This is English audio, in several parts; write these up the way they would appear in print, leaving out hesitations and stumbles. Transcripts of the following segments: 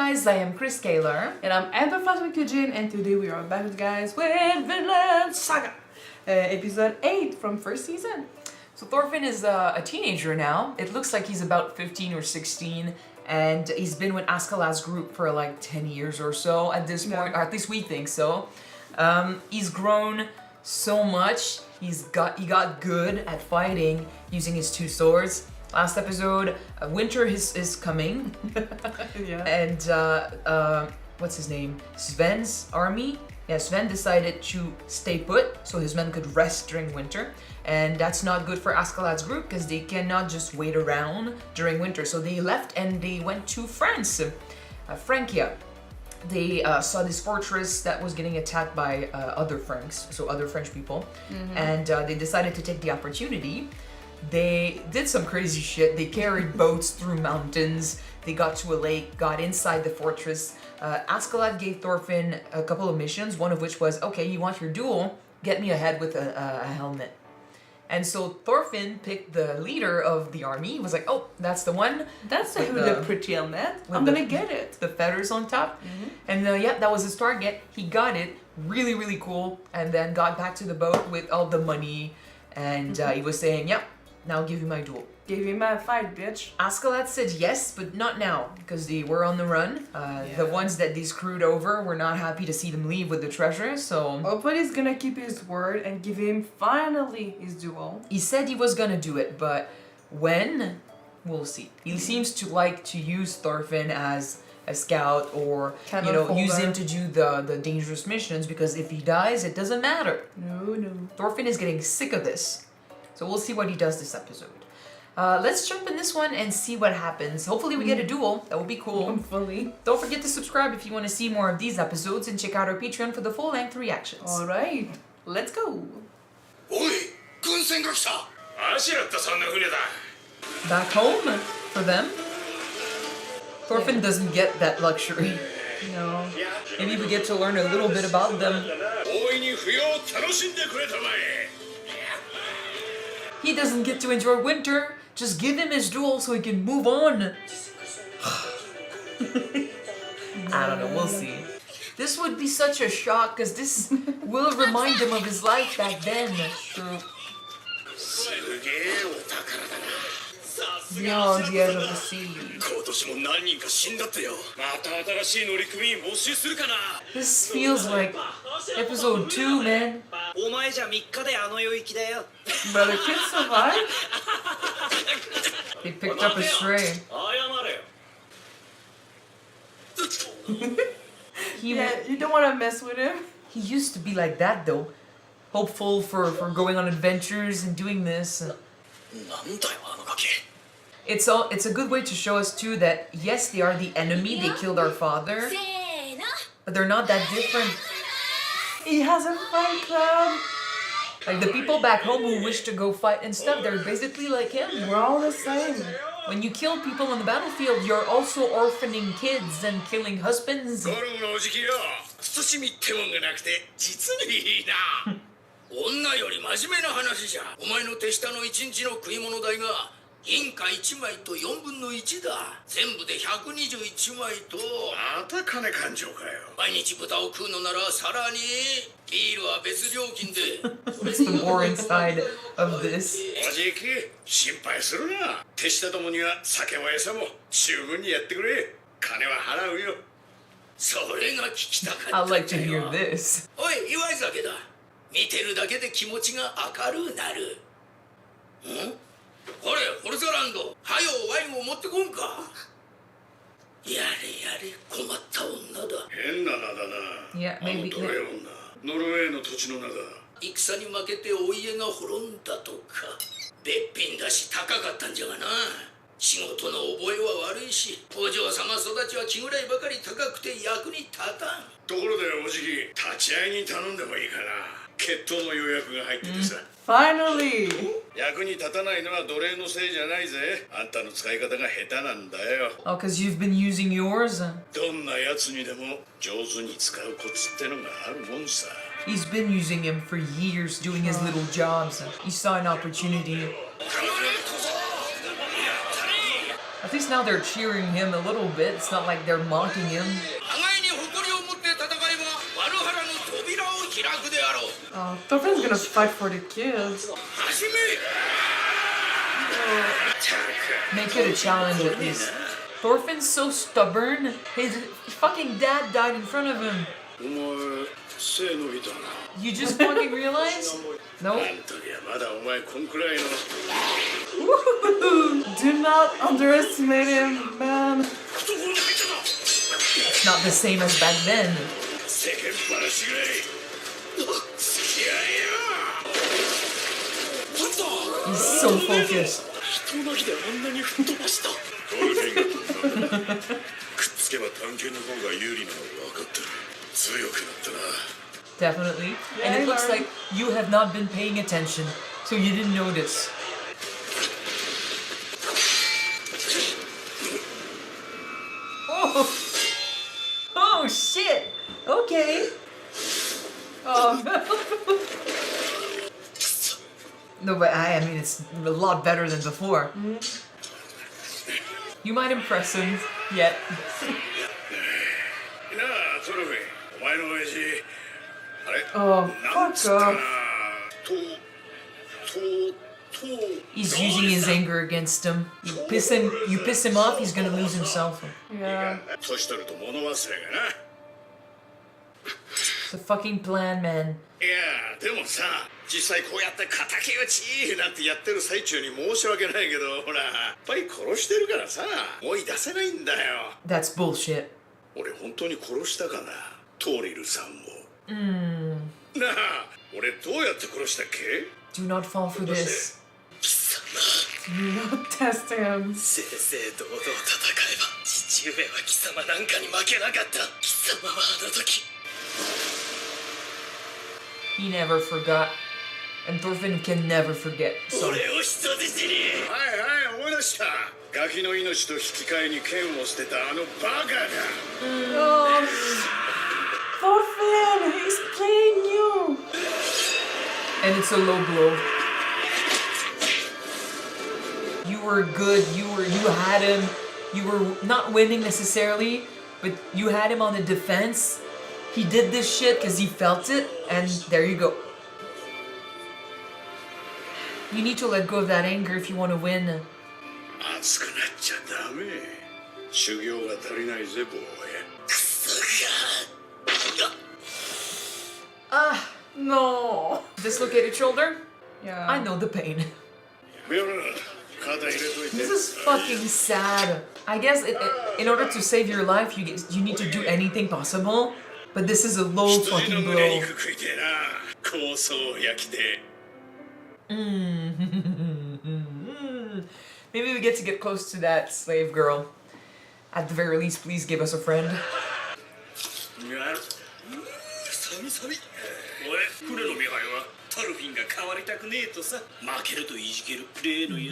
guys, I am Chris Kaler. And I'm with Kyuujin, and today we are back with guys with Vinland Saga, episode 8 from first season. So Thorfinn is a teenager now. It looks like he's about 15 or 16, and he's been with Askeladd's group for like 10 years or so at this point, or at least we think so. He's grown so much. He got good at fighting using his two swords. Last episode, winter is coming, Yeah. and what's his name? Sven's army. Yeah, Sven decided to stay put so his men could rest during winter, and that's not good for Askeladd's group because they cannot just wait around during winter. So they left and they went to France, Francia. They saw this fortress that was getting attacked by other Franks, so other French people, and they decided to take the opportunity. They did some crazy shit. They carried boats through mountains. They got to a lake, got inside the fortress. Askeladd gave Thorfinn a couple of missions, one of which was, okay, you want your duel? Get me a head with a helmet. And so Thorfinn picked the leader of the army. He was like, oh, that's the one. That's the pretty helmet. I'm gonna get it. The feathers on top. And yeah, that was his target. He got it. Really, really cool. And then got back to the boat with all the money. And he was saying, yep. Now I'll give you my duel. Give you my fight, bitch. Askeladd said yes, but not now, because they were on the run. The ones that they screwed over were not happy to see them leave with the treasure, so... Hopefully he's gonna keep his word and give him finally his duel. He said he was gonna do it, but when? We'll see. He seems to like to use Thorfinn as a scout or, use him to do the dangerous missions, because if he dies, it doesn't matter. No. Thorfinn is getting sick of this. So we'll see what he does this episode. Let's jump in this one and see what happens. Hopefully we get a duel. That would be cool. Hopefully. Don't forget to subscribe if you want to see more of these episodes, and check out our Patreon for the full-length reactions. Alright, let's go. Back home for them. Thorfinn doesn't get that luxury. No. Maybe we get to learn a little bit about them. He doesn't get to enjoy winter. Just give him his duel so he can move on. I don't know, we'll see. This would be such a shock because this will remind him of his life back then. True. Beyond the edge of the sea. This feels like episode 2, man. Brother, kids survive? They picked up a stray. You don't want to mess with him. He used to be like that though. Hopeful for going on adventures and doing this. It's a good way to show us too that yes, they are the enemy, they killed our father, but they're not that different. He has a fan club. Like the people back home who wish to go fight and stuff, they're basically like him. We're all the same. When you kill people on the battlefield, you're also orphaning kids and killing husbands. What's the boring side of this? I'd like to hear this. Yeah, maybe. Finally! Oh, because you've been using yours? He's been using him for years, doing his little jobs. He saw an opportunity. At least now they're cheering him a little bit. It's not like they're mocking him. Oh, Thorfinn's gonna fight for the kids. Make it a challenge at least. Thorfinn's so stubborn. His fucking dad died in front of him. You just fucking realize? No? Do not underestimate him, man. It's not the same as back then. He's so focused. Definitely. And it looks like you have not been paying attention, so you didn't notice. Oh! Oh shit! Okay. Oh. No, but I mean, it's a lot better than before. You might impress him yet. Oh, fuck off. He's using his anger against him. You piss him off, he's gonna lose himself. Yeah. It's a fucking plan, man. Yeah, でもさ、実際こうやって敵討ちなんてやってる最中に申し訳ないけど、ほら、やっぱり殺してるからさ、追い出せないんだよ。That's bullshit. 俺本当に殺したかな、トリルさんも。なあ、俺どうやって殺したっけ？ Do not fall for this. Do not test him. 正々堂々戦えば、父上は貴様なんかに負けなかった。貴様はあの時。He never forgot. And Thorfinn can never forget. So. 俺を人質に。はいはい、思い出した。ガキの命と引き換えに剣を捨てたあのバカが。Oh, Thorfinn, he's playing you. And it's a low blow. You were good. You had him. You were not winning necessarily, but you had him on the defense. He did this shit because he felt it, and there you go. You need to let go of that anger if you want to win. 熱くなっちゃダメ。修行が足りないぜ、坊や。クソが。Ah, No. dislocated shoulder? Yeah. I know the pain. ビオラ、肩入れといて。 This is fucking sad. I guess in order to save your life, you need to do anything possible. But this is a low fucking blow. Maybe we get to get close to that slave girl. At the very least, please give us a friend.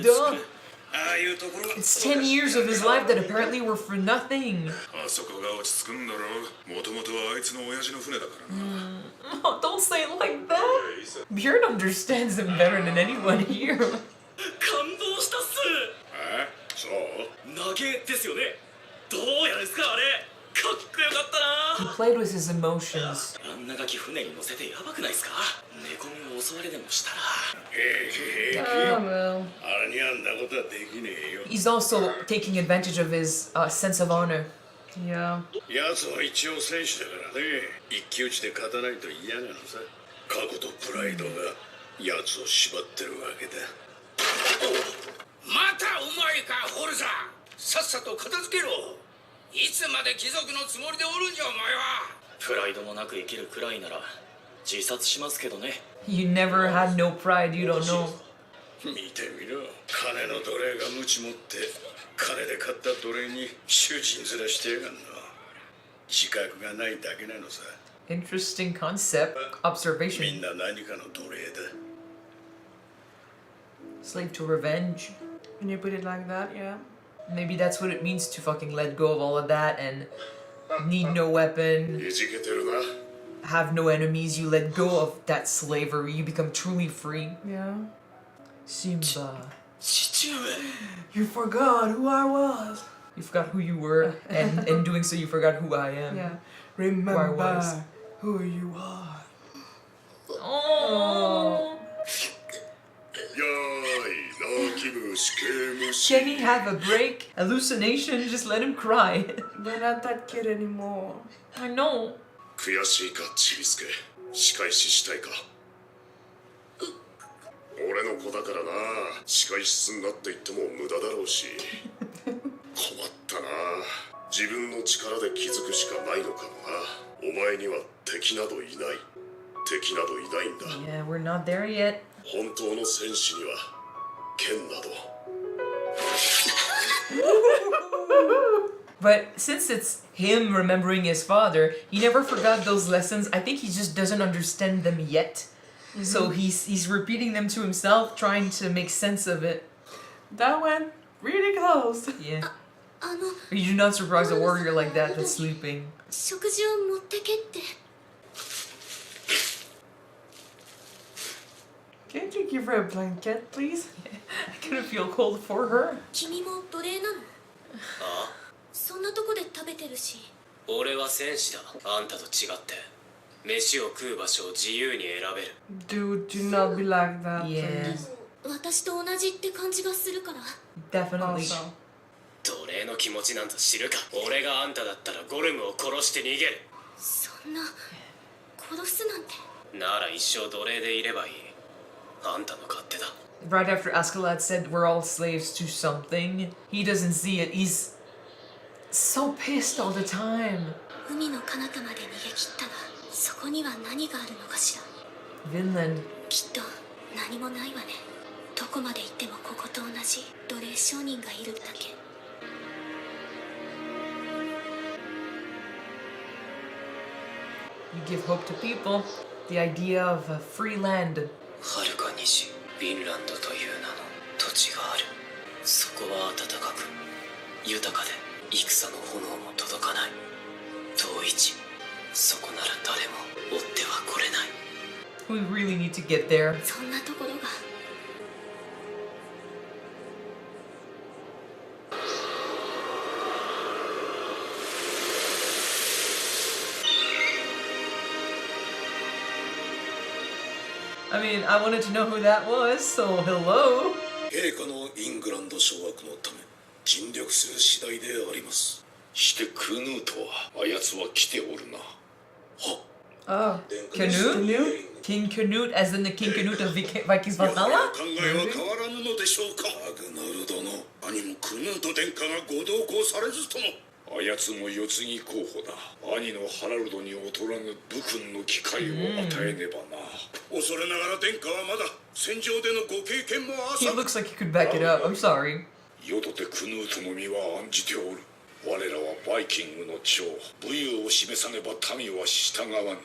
Duh. It's 10 years of his life that apparently were for nothing. Oh, don't say it like that. Björn understands him better than anyone here. He played with his emotions. Oh, well. He's also taking advantage of his sense of honor. Yeah. 奴は一応戦士だからね。一騎打ちで勝たないと嫌なのさ。過去とプライドが奴を縛ってるわけだ。またお前か、ホルザー。さっさと片付けろ。いつまで貴族のつもりでおるんじゃ、お前は。プライドもなく生きるくらいなら自殺しますけどね。You never had no pride, you don't know. 見てみろ。金の奴隷が無知持って、金で買った奴隷に囚人面してやがんの。自覚がないだけなのさ。Interesting concept. み Observation. んな何かの奴隷だ。Slave to revenge. When you put it like that, yeah. Maybe that's what it means to fucking let go of all of that and need no weapon, いじけてるな。 have no enemies. You let go of that slavery. You become truly free. Yeah. Simba. 父上 You forgot who I was. You forgot who you were, and in doing so, you forgot who I am. Yeah. Who I Remember was. who you are. Oh. やーい泣き虫刑務所 Can he have a break? Hallucination? Just let him cry. We're not that kid anymore. I know. 悔しいかちびすけ仕返ししたいか俺の子だからな仕返しすんなって言っても無駄だろうし困ったな自分の力で気づくしかないのかもなお前には敵などいない敵などいないんだ Yeah, we're not there yet. 本当の戦士には剣など But since it's him remembering his father, he never forgot those lessons. I think he just doesn't understand them yet. So he's repeating them to himself, trying to make sense of it. That went really close. Yeah. あの You do not surprise a warrior like that that's sleeping. 食事を持ってけって Can't you give her a blanket, please? I kind of feel cold for her. 君も奴隷なのあそんなとこで食べてるし俺は戦士だあんたと違って飯を食う場所を自由に選べる Dude, do not be like that, Yeah. please. 私と同じって感じがするから Definitely. Also. 奴隷の気持ちなんざ知るか俺があんただったらゴルムを殺して逃げるそんな殺すなんてなら一生奴隷でいればいいあんたの勝手だ Right after Askeladd said we're all slaves to something, he doesn't see it. He's so pissed all the time. 海の彼方まで逃げ切ったらそこには何があるのかしら Vinland. きっと何もないわねどこまで行ってもここと同じ奴隷商人がいるだけ You give hope to people. The idea of a free land. はるか西フィンランドという名の土地があるそこは暖かく豊かで戦の炎も届かない遠い地そこなら誰も追っては来れない We really need to get there. そんなところが I mean, I wanted to know who that was, so hello. 陛下のイングランド掌握のため尽力する次第でありますしてクヌートはあやつは来ておるなは Oh. Canute? King Canute, as in the King Canute of Vikings 考 Valhalla? えは変わらぬのでしょうかアグナル殿兄もクヌート殿下がご同行されずともあやつも世継ぎ候補だ兄のハラルドに劣らぬ武君の機会を与えねばな、恐れながら殿下はまだ戦場でのご経験も He 浅く looks like he could back it up. I'm sorry. よとてクヌートの身は案じておる我らはバイキングの長武勇を示さねば民は従わぬ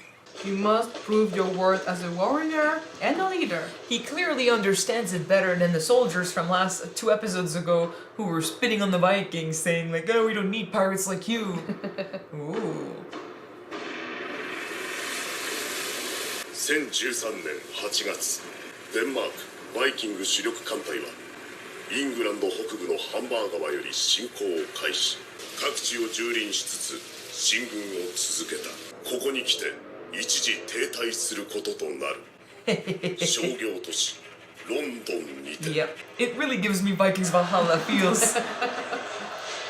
You must prove your worth as a warrior and a leader. He clearly understands it better than the soldiers from last 2 episodes ago who were spitting on the Vikings, saying like, "Oh, we don't need pirates like you." Ooh. 1013年8月デンマークバイキング主力艦隊はイングランド北部のハンバー川より侵攻を開始各地を蹂躙しつつ進軍を続けたここに来て一時停滞することとなる商業都市ロンドンにて Yep. It really gives me Vikings Valhalla feels.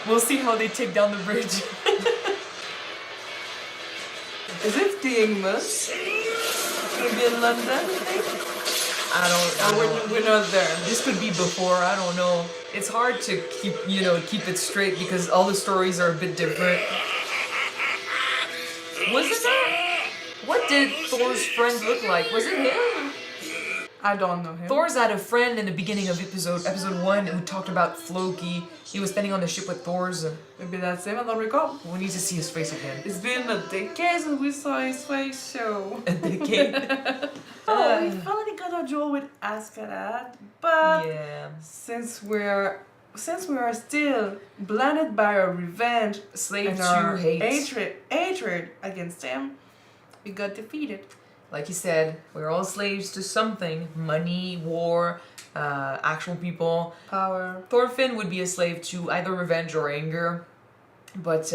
We'll see how they take down the bridge. Is it famous? Could be in London, I think? I don't know. We're not there. This could be before, I don't know. It's hard to keep it straight because all the stories are a bit different. Was it that? What did Thor's friend look like? Was it him? I don't know him. Thor's had a friend in the beginning of episode 1 who talked about Floki. He was standing on the ship with Thor's. Maybe that's him, I don't recall. We need to see his face again. It's been a decade since we saw his face, so... A decade. Oh, we finally got a duel with Askeladd, but Yeah. since we are still blinded by our revenge Slave and to our hate. hatred against him, we got defeated. like he said, we're all slaves to something: money, war, actual people. Power. Thorfinn would be a slave to either revenge or anger, but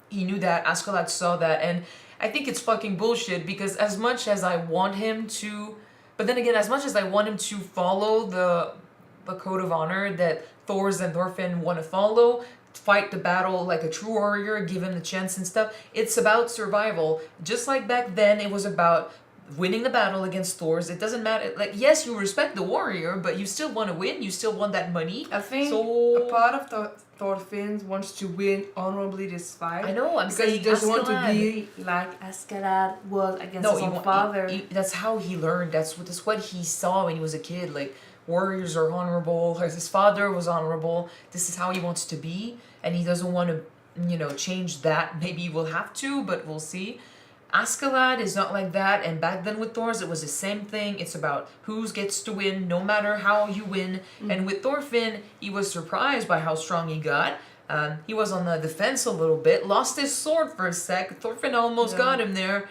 he knew that. Askeladd saw that, and I think it's fucking bullshit, because as much as I want him to, but then again, as much as I want him to follow the code of honor that Thors and Thorfinn want to follow, fight the battle like a true warrior, give him the chance and stuff, it's about survival. Just like back then, it was about winning the battle against Thors. It doesn't matter. Like, yes, you respect the warrior, but you still want to win. You still want that money. I think So- a part of Thorfinn wants to win honorably this fight. I know, I'm because saying he doesn't want to Askeladd. be like Askeladd was against his own father. That's how he learned. That's what he saw when he was a kid. Like, warriors are honorable. His father was honorable. This is how he wants to be, and he doesn't want to, change that. Maybe he will have to, but we'll see. Askeladd is not like that, and back then with Thors, it was the same thing. It's about who gets to win, no matter how you win. And with Thorfinn, he was surprised by how strong he got. He was on the defense a little bit, lost his sword for a sec. Thorfinn almost got him there.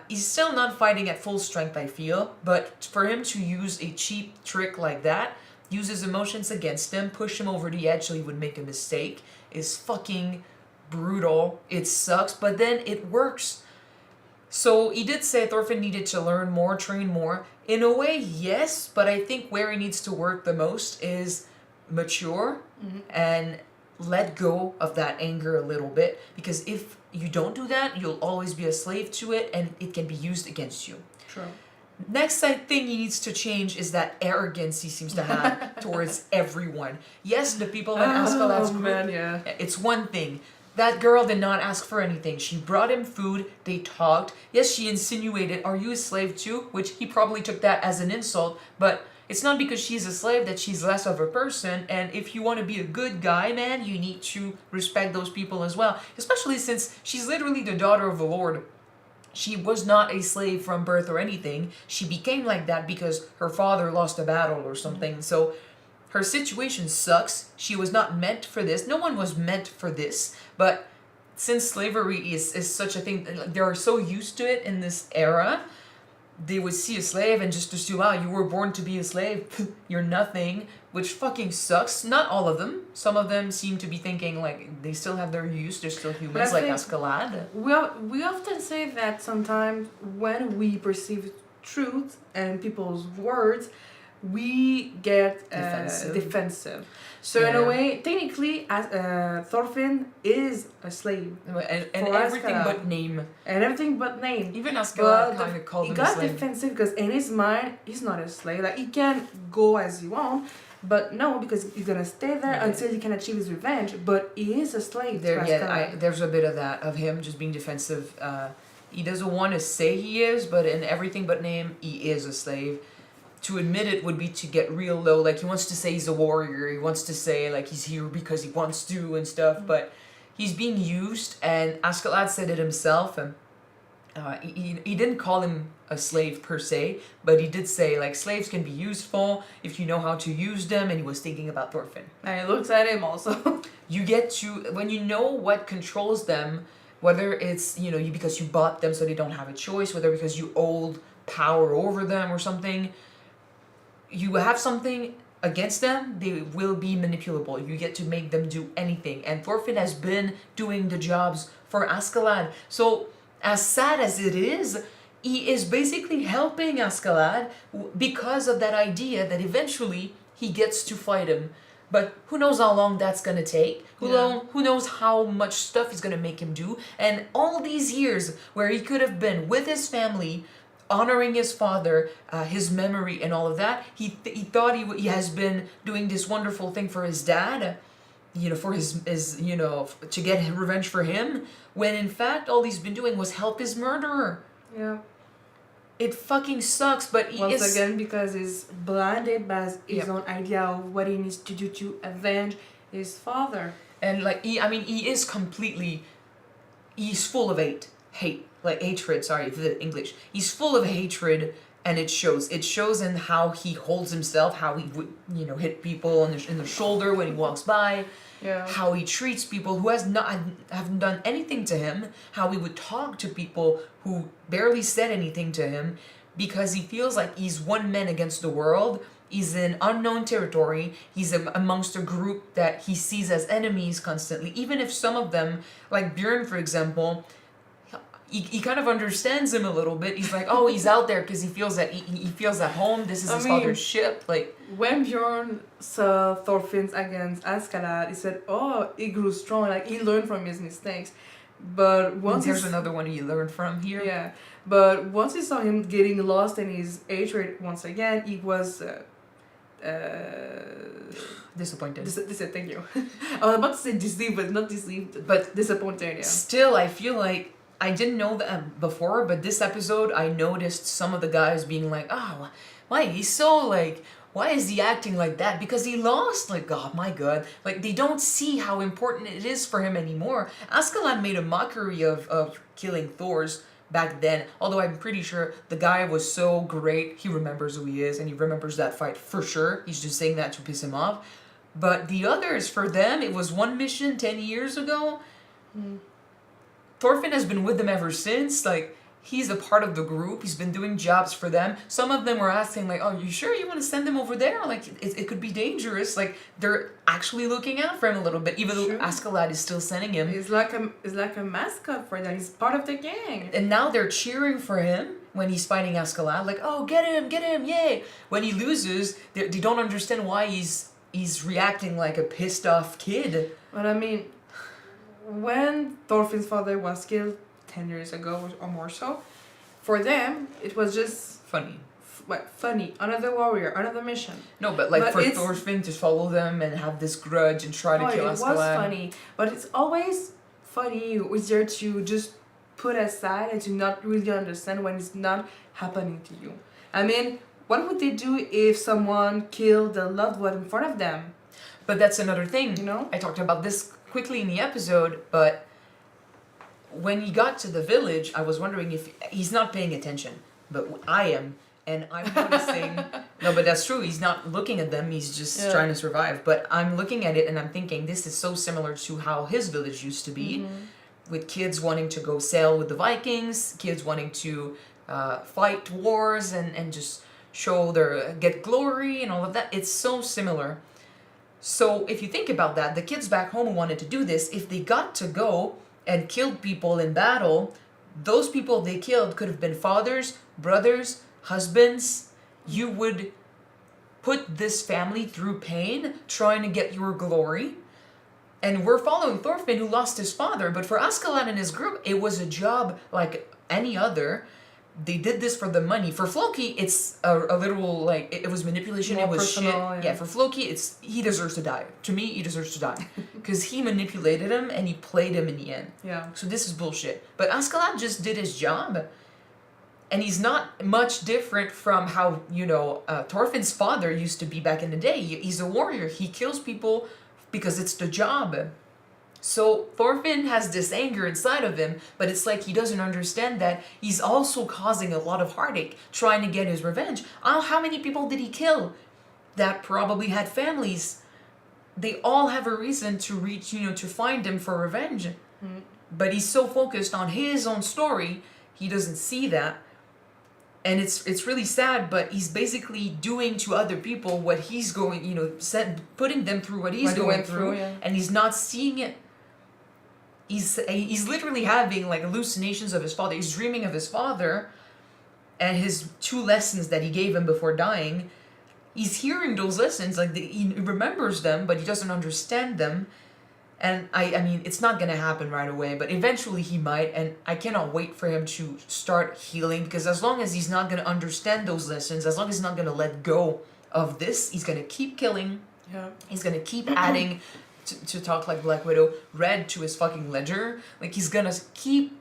He's still not fighting at full strength, I feel, but for him to use a cheap trick like that, use his emotions against him, push him over the edge so he would make a mistake, is fucking brutal. It sucks, but then it works. So he did say Thorfinn needed to learn more, train more. In a way, yes, but I think where he needs to work the most is mature and let go of that anger a little bit, because if you don't do that, you'll always be a slave to it, and it can be used against you. True. Next thing he needs to change is that arrogance he seems to have towards everyone. Yes, the people in Askeladd's group, man, yeah. it's one thing. That girl did not ask for anything. She brought him food, they talked. Yes, she insinuated, "Are you a slave too?" Which he probably took that as an insult, but it's not because she's a slave that she's less of a person. And if you want to be a good guy, man, you need to respect those people as well. Especially since she's literally the daughter of the Lord. She was not a slave from birth or anything. She became like that because her father lost a battle or something. So her situation sucks. She was not meant for this. No one was meant for this. But since slavery is such a thing, they are so used to it in this era, they would see a slave and just assume, "Wow, you were born to be a slave. You're nothing," which fucking sucks. Not all of them. Some of them seem to be thinking like they still have their use. They're still humans, like Askeladd. We often say that sometimes when we perceive truth and people's words, we get defensive. So in a way, technically, Thorfinn is a slave. And everything Askeladd. but name. And everything but name. Even Askeladd kind of called he him a got slave. defensive because in his mind, he's not a slave. Like, he can go as he wants, but no, because he's gonna stay there until he can achieve his revenge. But he is a slave. There's a bit of that, of him just being defensive. He doesn't want to say he is, but in everything but name, he is a slave. To admit it would be to get real low. Like, he wants to say he's a warrior. He wants to say, like, he's here because he wants to and stuff. But he's being used, and Askeladd said it himself. And he didn't call him a slave per se, but he did say, like, slaves can be useful if you know how to use them. And he was thinking about Thorfinn. And he looks at him also. You get to, when you know what controls them, whether it's, because you bought them so they don't have a choice, whether because you hold power over them or something, you have something against them, they will be manipulable. You get to make them do anything. And Thorfinn has been doing the jobs for Askeladd. So, as sad as it is, he is basically helping Askeladd because of that idea that eventually he gets to fight him. But who knows how long that's gonna take? Who knows how much stuff he's gonna make him do? And all these years where he could have been with his family, honoring his father, his memory and all of that, he thought he has been doing this wonderful thing for his dad, for his to get revenge for him, when in fact all he's been doing was help his murderer. Yeah. It fucking sucks, but Once again, because he's blinded by his own idea of what he needs to do to avenge his father. And he is completely, he's full of hate, like hatred, sorry, the English. He's full of hatred And it shows. It shows in how he holds himself, how he would, hit people in the shoulder when he walks by. Yeah. How he treats people who haven't done anything to him. How he would talk to people who barely said anything to him, because he feels like he's one man against the world. He's in unknown territory. He's amongst a group that he sees as enemies constantly. Even if some of them, like Björn, for example, he kind of understands him a little bit. He's like, oh, he's out there because he feels that he feels at home. This is his father's ship. Like, when Bjorn saw Thorfinn against Askeladd, he said, oh, he grew strong. Like, he learned from his mistakes. But once there's another one he learned from here. Yeah, but once he saw him getting lost in his hatred once again, he was disappointed. Thank you. I was about to say deceived, but not deceived, but disappointed. Yeah. Still, I feel like I didn't know that before, but this episode I noticed some of the guys being like, oh, why he's so like, why is he acting like that? Because he lost. Like, oh my god. Like, they don't see how important it is for him anymore. Askeladd made a mockery of killing Thor's back then. Although I'm pretty sure the guy was so great, he remembers who he is, and he remembers that fight for sure. He's just saying that to piss him off. But the others, for them, it was one mission 10 years ago. Thorfinn has been with them ever since. Like, he's a part of the group. He's been doing jobs for them. Some of them were asking, like, oh, you sure you want to send them over there? Like, it could be dangerous. Like, they're actually looking out for him a little bit, even though Askeladd is still sending him. He's like a mascot for them. He's part of the gang. And now they're cheering for him when he's fighting Askeladd. Like, oh, get him, yay. When he loses, they don't understand why he's reacting like a pissed off kid. But I mean, when Thorfinn's father was killed 10 years ago or more so, for them, it was just funny. Funny. Another warrior, another mission. No, but like for Thorfinn to follow them and have this grudge and try to kill Askeladd. It was funny. But it's always funny, easier to just put aside and to not really understand when it's not happening to you. I mean, what would they do if someone killed a loved one in front of them? But that's another thing. You know? I talked about this quickly in the episode, but when he got to the village, I was wondering if he's not paying attention, but I am, and I'm noticing. No, but that's true. He's not looking at them. He's just trying to survive. But I'm looking at it and I'm thinking this is so similar to how his village used to be, with kids wanting to go sail with the Vikings, kids wanting to fight wars and just get glory and all of that. It's so similar. So if you think about that, the kids back home who wanted to do this, if they got to go and killed people in battle, those people they killed could have been fathers, brothers, husbands. You would put this family through pain trying to get your glory. And we're following Thorfinn, who lost his father, but for Askeladd and his group, it was a job like any other. They did this for the money. For Floki, it's a literal, like, it was manipulation, more it was personal, shit. Yeah, for Floki, he deserves to die. To me, he deserves to die. Because he manipulated him and he played him in the end. Yeah. So this is bullshit. But Askeladd just did his job. And he's not much different from how, Thorfinn's father used to be back in the day. He's a warrior. He kills people because it's the job. So Thorfinn has this anger inside of him, but it's like he doesn't understand that he's also causing a lot of heartache, trying to get his revenge. How many people did he kill that probably had families? They all have a reason to reach, to find him for revenge. But he's so focused on his own story, he doesn't see that. And it's really sad, but he's basically doing to other people what he's going, putting them through what he's going through, and he's not seeing it. He's literally having like hallucinations of his father. He's dreaming of his father and his 2 lessons that he gave him before dying. He's hearing those lessons, like he remembers them, but he doesn't understand them. And I mean, it's not gonna happen right away, but eventually he might, and I cannot wait for him to start healing, because as long as he's not gonna understand those lessons, as long as he's not gonna let go of this, he's gonna keep killing. Yeah. He's gonna keep adding, to talk like Black Widow, red to his fucking ledger. Like, he's gonna keep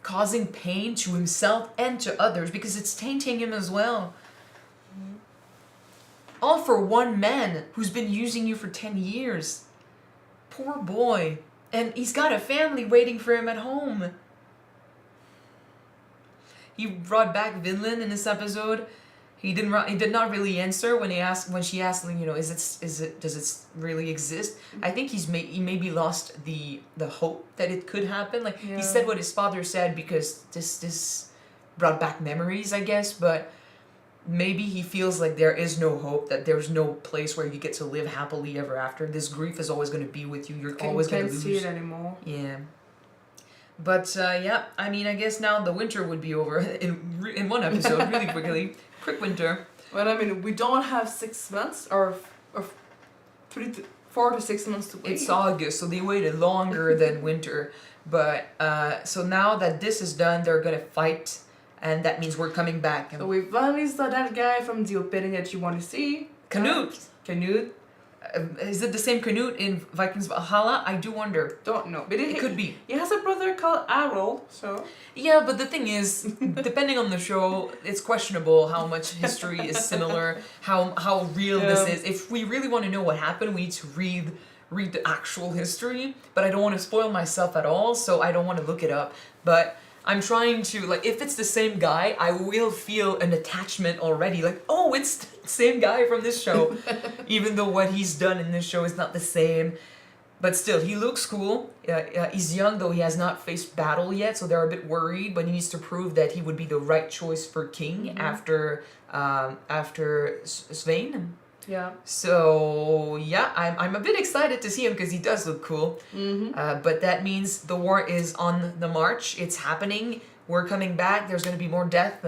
causing pain to himself and to others, because it's tainting him as well. All for one man who's been using you for 10 years. Poor boy. And he's got a family waiting for him at home. He brought back Vinland in this episode. He did not really answer when she asked him, does it really exist? I think he maybe lost the hope that it could happen. Like he said what his father said because this brought back memories, I guess, but maybe he feels like there is no hope, that there's no place where you get to live happily ever after. This grief is always going to be with you. You're always going to lose. Can't see it anymore. Yeah. But I mean, I guess now the winter would be over in one episode, really quickly. Quick winter. Well, I mean, we don't have 6 months or 4 to 6 months to wait. It's August, so they waited longer than winter. But so now that this is done, they're gonna fight, and that means we're coming back. So we finally saw that guy from the opening that you want to see. Canute. Canute. Is it the same Canute in Vikings Valhalla? I do wonder. Don't know, but It could be. He has a brother called Harold, so. Yeah, but the thing is, depending on the show, it's questionable how much history is similar, how real this is. If we really want to know what happened, we need to read the actual history. But I don't want to spoil myself at all, so I don't want to look it up. But I'm trying to, like, if it's the same guy, I will feel an attachment already. Like, oh, it's the same guy from this show. Even though what he's done in this show is not the same. But still, he looks cool. He's young, though he has not faced battle yet, so they're a bit worried. But he needs to prove that he would be the right choice for king after Svein. Yeah. So yeah, I'm a bit excited to see him because he does look cool. But that means the war is on the march. It's happening. We're coming back. There's going to be more death,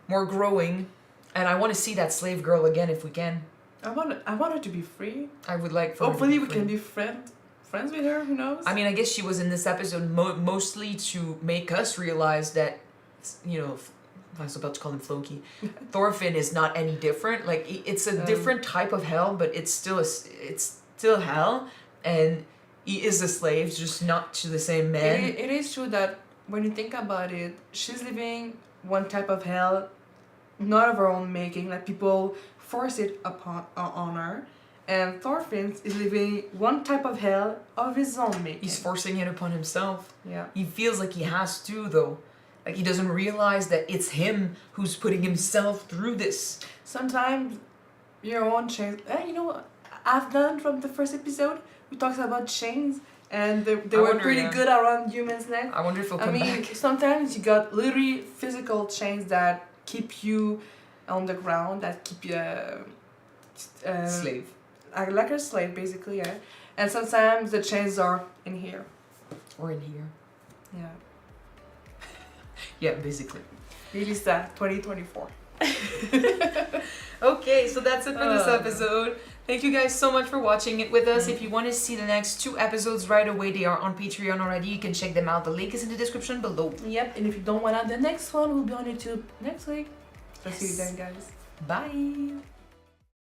more growing, and I want to see that slave girl again if we can. I want her to be free. I would like for hopefully her to be we can be friends with her. Who knows? I mean, I guess she was in this episode mostly to make us realize that, I was about to call him Floki. Thorfinn is not any different. Like it's a different type of hell, but it's still hell, and he is a slave, just not to the same man. It is true that when you think about it, she's living one type of hell, not of her own making. Like people force it on her, and Thorfinn is living one type of hell of his own making. He's forcing it upon himself. Yeah. He feels like he has to, though. Like he doesn't realize that it's him who's putting himself through this. Sometimes your own chains. You know what I've done from the first episode? We talked about chains, and they were pretty good around humans' neck. I wonder if he'll come back. Sometimes you got literally physical chains that keep you on the ground, that keep you Slave. Like a slave, basically, yeah. And sometimes the chains are in here. Or in here. Yeah. Yeah, basically. Release that 2024. Okay, so that's it for this episode. Thank you guys so much for watching it with us. If you want to see the next 2 episodes right away, they are on Patreon already. You can check them out. The link is in the description below. Yep, and if you don't want out the next one, we'll be on YouTube next week. I'll see you then, guys. Bye.